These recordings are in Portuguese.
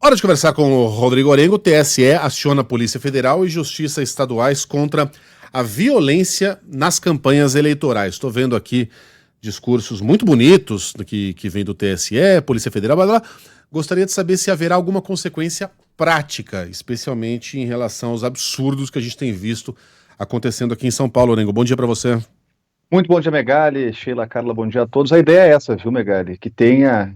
Hora de conversar com o Rodrigo Orengo. O TSE aciona a Polícia Federal e Justiça estaduais contra a violência nas campanhas eleitorais. Estou vendo aqui discursos muito bonitos que vem do TSE, Polícia Federal, blá, blá. Gostaria de saber se haverá alguma consequência prática, especialmente em relação aos absurdos que a gente tem visto acontecendo aqui em São Paulo. Orengo, bom dia para você. Muito bom dia, Megali, Sheila, Carla, bom dia a todos. A ideia é essa, viu, Megali, que tenha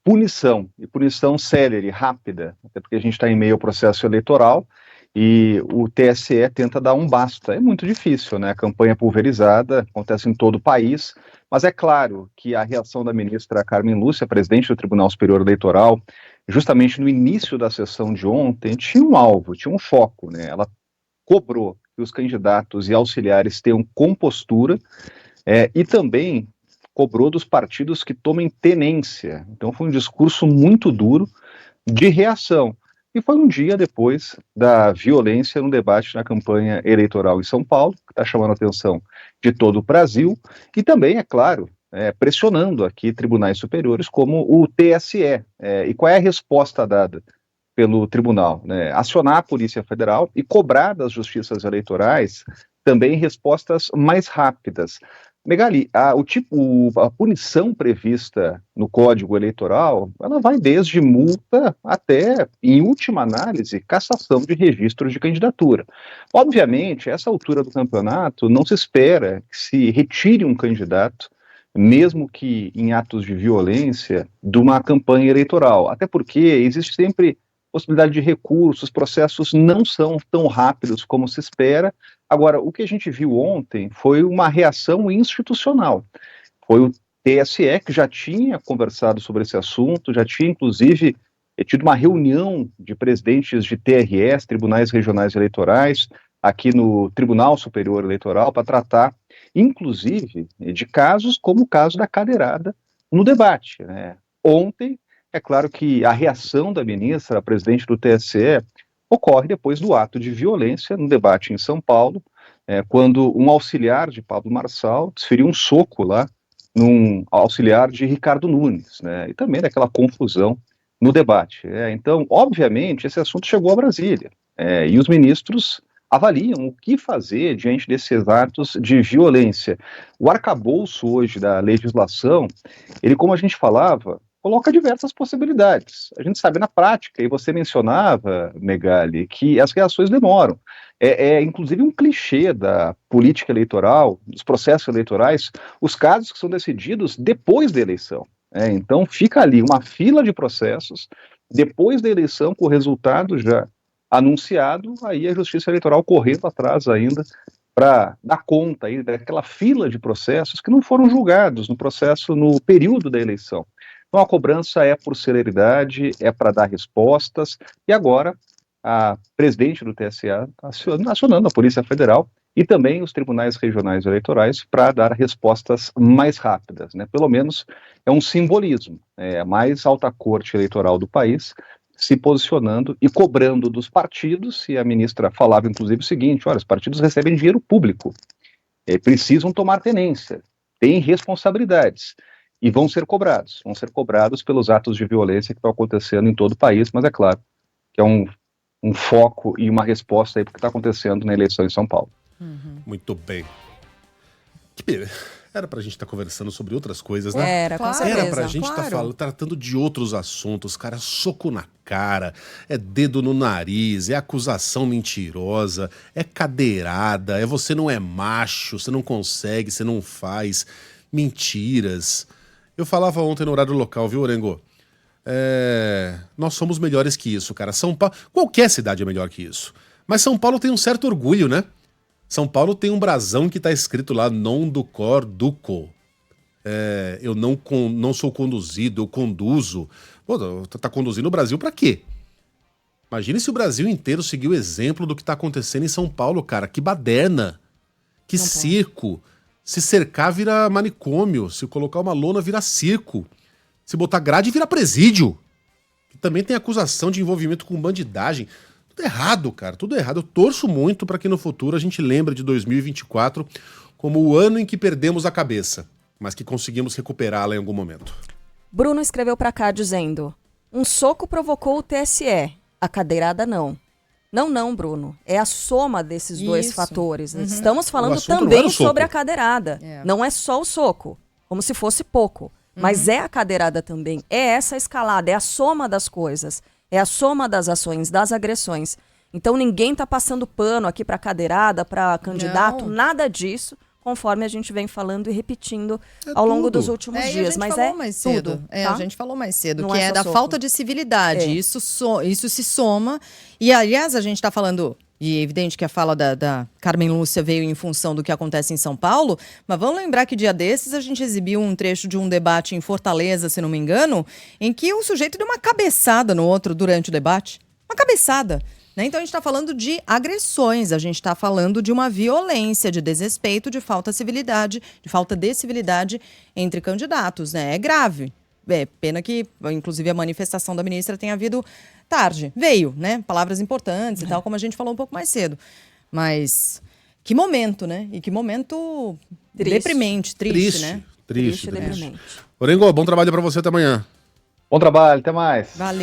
punição, e punição célere, rápida, até porque a gente está em meio ao processo eleitoral e o TSE tenta dar um basta. É muito difícil, né? A campanha pulverizada acontece em todo o país, mas é claro que a reação da ministra Carmen Lúcia, presidente do Tribunal Superior Eleitoral, justamente no início da sessão de ontem, tinha um alvo, tinha um foco, né? Ela cobrou que os candidatos e auxiliares tenham compostura e também cobrou dos partidos que tomem tenência. Então foi um discurso muito duro de reação. E foi um dia depois da violência no debate na campanha eleitoral em São Paulo, que está chamando a atenção de todo o Brasil, e também, é claro, pressionando aqui tribunais superiores como o TSE. E qual é a resposta dada pelo tribunal? Né? Acionar a Polícia Federal e cobrar das justiças eleitorais também respostas mais rápidas. Megali, a punição prevista no Código Eleitoral, ela vai desde multa até, em última análise, cassação de registro de candidatura. Obviamente, a essa altura do campeonato, não se espera que se retire um candidato, mesmo que em atos de violência, de uma campanha eleitoral. Até porque existe sempre possibilidade de recursos, os processos não são tão rápidos como se espera. Agora, o que a gente viu ontem foi uma reação institucional. Foi o TSE que já tinha conversado sobre esse assunto, já tinha, inclusive, tido uma reunião de presidentes de TREs, Tribunais Regionais Eleitorais, aqui no Tribunal Superior Eleitoral, para tratar, inclusive, de casos como o caso da cadeirada no debate, né? Ontem, é claro que a reação da ministra, a presidente do TSE, ocorre depois do ato de violência no debate em São Paulo, quando um auxiliar de Pablo Marçal desferiu um soco lá num auxiliar de Ricardo Nunes, né, e também daquela confusão no debate. Então, obviamente, esse assunto chegou a Brasília, e os ministros avaliam o que fazer diante desses atos de violência. O arcabouço hoje da legislação, ele, como a gente falava, coloca diversas possibilidades. A gente sabe na prática, e você mencionava, Megali, que as reações demoram. Inclusive um clichê da política eleitoral, dos processos eleitorais, os casos que são decididos depois da eleição. Então fica ali uma fila de processos, depois da eleição, com o resultado já anunciado, aí a Justiça Eleitoral correndo atrás ainda para dar conta aí daquela fila de processos que não foram julgados no período da eleição. Então a cobrança é por celeridade, é para dar respostas, e agora a presidente do TSE acionando a Polícia Federal e também os tribunais regionais eleitorais para dar respostas mais rápidas, né? Pelo menos é um simbolismo, a mais alta corte eleitoral do país se posicionando e cobrando dos partidos, e a ministra falava inclusive o seguinte: olha, os partidos recebem dinheiro público, precisam tomar tenência, têm responsabilidades, e vão ser cobrados pelos atos de violência que estão acontecendo em todo o país, mas é claro que é um foco e uma resposta aí para o que está acontecendo na eleição em São Paulo. Muito bem. Era pra gente estar conversando sobre outras coisas, né? Era, com certeza. Era pra gente estar tratando de outros assuntos, cara. Soco na cara, é dedo no nariz, é acusação mentirosa, é cadeirada, é você não é macho, você não consegue, você não faz, mentiras. Eu falava ontem no horário local, viu, Orengo? Nós somos melhores que isso, cara. São Paulo, qualquer cidade é melhor que isso. Mas São Paulo tem um certo orgulho, né? São Paulo tem um brasão que tá escrito lá, non ducor duco. Eu não sou conduzido, eu conduzo. Pô, tá conduzindo o Brasil pra quê? Imagine se o Brasil inteiro seguir o exemplo do que tá acontecendo em São Paulo, cara. Que baderna, que circo. Se cercar vira manicômio, se colocar uma lona vira circo. Se botar grade vira presídio. Que também tem acusação de envolvimento com bandidagem. Tudo errado, cara, tudo errado. Eu torço muito para que no futuro a gente lembre de 2024 como o ano em que perdemos a cabeça, mas que conseguimos recuperá-la em algum momento. Bruno escreveu para cá dizendo: Um soco provocou o TSE, a cadeirada não. Não, Bruno. É a soma desses dois fatores. Estamos falando também sobre a cadeirada. Não é só o soco, como se fosse pouco. Mas é a cadeirada também. É essa escalada, é a soma das coisas. É a soma das ações, das agressões. Então ninguém está passando pano aqui para cadeirada, para candidato, nada disso, conforme a gente vem falando e repetindo ao longo dos últimos dias. Mas é tudo. A gente falou mais cedo, Não que é é da soco. falta de civilidade. Isso se soma. E, aliás, a gente está falando... E é evidente que a fala da Carmen Lúcia veio em função do que acontece em São Paulo, mas vamos lembrar que dia desses a gente exibiu um trecho de um debate em Fortaleza, se não me engano, em que um sujeito deu uma cabeçada no outro durante o debate. Uma cabeçada. Né? Então a gente está falando de agressões, a gente está falando de uma violência, de desrespeito, de falta de civilidade entre candidatos. Né? É grave. É pena que, inclusive, a manifestação da ministra tenha havido tarde. Veio, né? Palavras importantes e tal, como a gente falou um pouco mais cedo. Mas que momento, né? E que momento deprimente, triste, né? Triste, deprimente. Orengo, bom trabalho pra você até amanhã. Bom trabalho, até mais. Valeu.